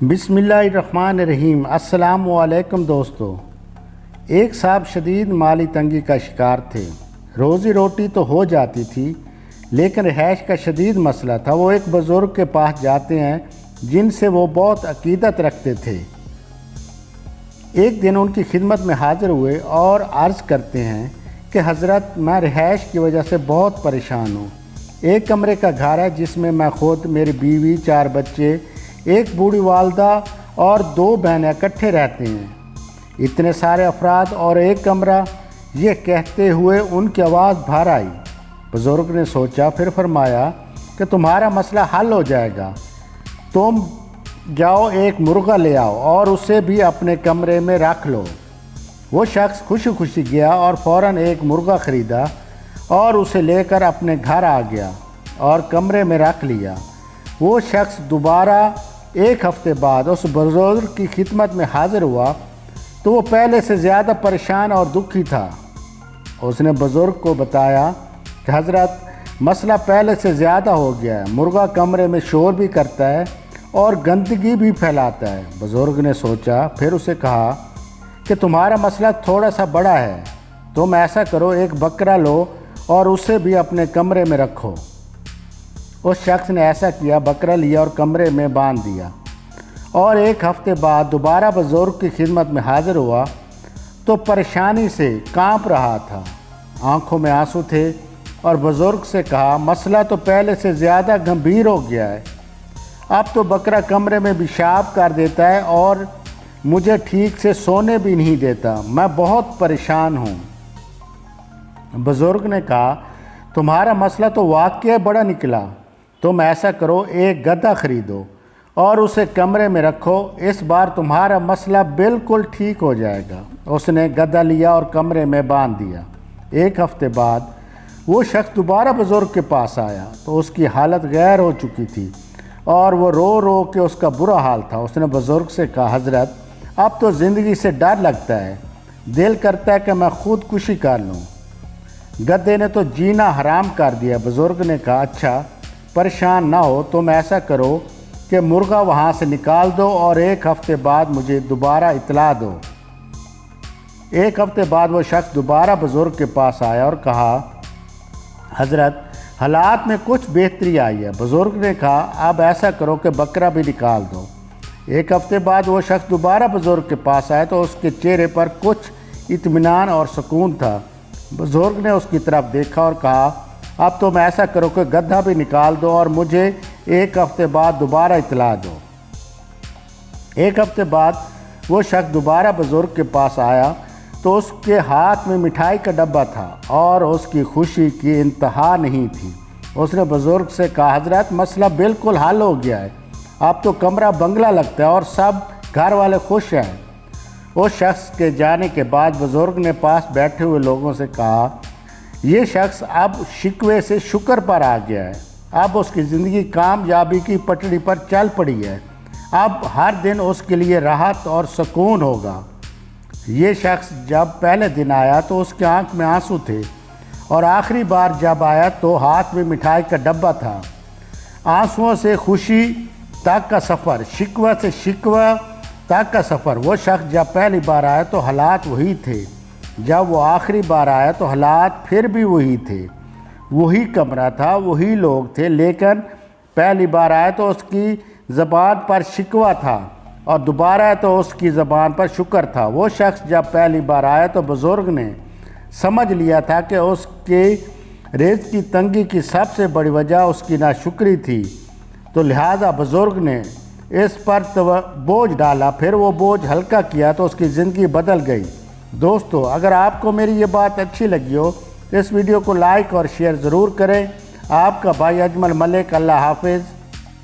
बिस्मिल्लाहिर्रहमानिर्रहीम। अस्सलाम वालेकुम दोस्तों। एक साहब शदीद माली तंगी का शिकार थे। रोज़ी रोटी तो हो जाती थी लेकिन रिहाइश का शदीद मसला था। वो एक बुज़ुर्ग के पास जाते हैं जिनसे वो बहुत अकीदत रखते थे। एक दिन उनकी खिदमत में हाज़िर हुए और अर्ज़ करते हैं कि हज़रत, मैं रिहाइश की वजह से बहुत परेशान हूँ। एक कमरे का घर है जिसमें मैं ख़ुद, मेरी बीवी, 4 बच्चे, एक बूढ़ी वालदा और 2 बहनें इकट्ठे रहते हैं। इतने सारे अफराद और एक कमरा, ये कहते हुए उनकी आवाज़ बाहर आई। बुज़ुर्ग ने सोचा, फिर फरमाया कि तुम्हारा मसला हल हो जाएगा। तुम जाओ एक मुर्गा ले आओ और उसे भी अपने कमरे में रख लो। वो शख्स खुशी खुशी गया और फ़ौरन एक मुर्गा ख़रीदा और उसे लेकर अपने घर आ गया और कमरे में रख लिया। वो शख्स दोबारा 1 हफ़्ते बाद उस बुज़ुर्ग की खिदमत में हाज़िर हुआ तो वो पहले से ज़्यादा परेशान और दुखी था। उसने बुज़ुर्ग को बताया कि हज़रत, मसला पहले से ज़्यादा हो गया है। मुर्गा कमरे में शोर भी करता है और गंदगी भी फैलाता है। बुज़ुर्ग ने सोचा, फिर उसे कहा कि तुम्हारा मसला थोड़ा सा बड़ा है। तुम ऐसा करो, एक बकरा लो और उसे भी अपने कमरे में रखो। उस शख्स ने ऐसा किया, बकरा लिया और कमरे में बांध दिया और 1 हफ़्ते बाद दोबारा बुज़ुर्ग की खिदमत में हाज़िर हुआ तो परेशानी से कांप रहा था, आंखों में आंसू थे और बुज़ुर्ग से कहा, मसला तो पहले से ज़्यादा गंभीर हो गया है। अब तो बकरा कमरे में पेशाब कर देता है और मुझे ठीक से सोने भी नहीं देता। मैं बहुत परेशान हूँ। बुज़ुर्ग ने कहा, तुम्हारा मसला तो वाकई बड़ा निकला। तुम ऐसा करो, एक गधा ख़रीदो और उसे कमरे में रखो। इस बार तुम्हारा मसला बिल्कुल ठीक हो जाएगा। उसने गधा लिया और कमरे में बांध दिया। 1 हफ़्ते बाद वो शख्स दोबारा बुज़ुर्ग के पास आया तो उसकी हालत गैर हो चुकी थी और वो रो रो के उसका बुरा हाल था। उसने बुज़ुर्ग से कहा, हज़रत, अब तो ज़िंदगी से डर लगता है, दिल करता है कि मैं ख़ुदकुशी कर लूँ। गधे ने तो जीना हराम कर दिया। बुज़ुर्ग ने कहा, अच्छा परेशान ना हो, तुम ऐसा करो कि मुर्गा वहाँ से निकाल दो और 1 हफ़्ते बाद मुझे दोबारा इतला दो। 1 हफ़्ते बाद वो शख्स दोबारा बुज़ुर्ग के पास आया और कहा, हज़रत, हालात में कुछ बेहतरी आई है। बुज़ुर्ग ने कहा, अब ऐसा करो कि बकरा भी निकाल दो। 1 हफ़्ते बाद वो शख्स दोबारा बुज़ुर्ग के पास आया तो उसके चेहरे पर कुछ इत्मीनान और सुकून था। बुज़ुर्ग ने उसकी तरफ देखा और कहा, अब तुम ऐसा करो कि गधा भी निकाल दो और मुझे 1 हफ़्ते बाद दोबारा इतला दो। 1 हफ़्ते बाद वो शख्स दोबारा बुज़ुर्ग के पास आया तो उसके हाथ में मिठाई का डब्बा था और उसकी खुशी की इंतहा नहीं थी। उसने बुज़ुर्ग से कहा, हज़रत, मसला बिल्कुल हल हो गया है। अब तो कमरा बंगला लगता है और सब घर वाले खुश हैं। उस शख्स के जाने के बाद बुज़ुर्ग ने पास बैठे हुए लोगों से कहा, ये शख्स अब शिकवे से शुक्र पर आ गया है। अब उसकी ज़िंदगी कामयाबी की पटड़ी पर चल पड़ी है। अब हर दिन उसके लिए राहत और सुकून होगा। ये शख्स जब पहले दिन आया तो उसकी आंख में आंसू थे और आखिरी बार जब आया तो हाथ में मिठाई का डब्बा था। आंसुओं से खुशी तक का सफ़र, शिकवा से शिकवा तक का सफ़र। वो शख्स जब पहली बार आया तो हालात वही थे, जब वो आखिरी बार आया तो हालात फिर भी वही थे। वही कमरा था, वही लोग थे, लेकिन पहली बार आया तो उसकी ज़बान पर शिकवा था और दोबारा आया तो उसकी ज़बान पर शुक्र था। वो शख्स जब पहली बार आया तो बुज़ुर्ग ने समझ लिया था कि उसके रिज़्क़ की तंगी की सबसे बड़ी वजह उसकी नाशुक्री थी, तो लिहाजा बुज़ुर्ग ने इस पर बोझ डाला। फिर वो बोझ हल्का किया तो उसकी ज़िंदगी बदल गई। दोस्तों, अगर आपको मेरी ये बात अच्छी लगी हो तो इस वीडियो को लाइक और शेयर ज़रूर करें। आपका भाई अजमल मलिक। अल्लाह हाफिज़।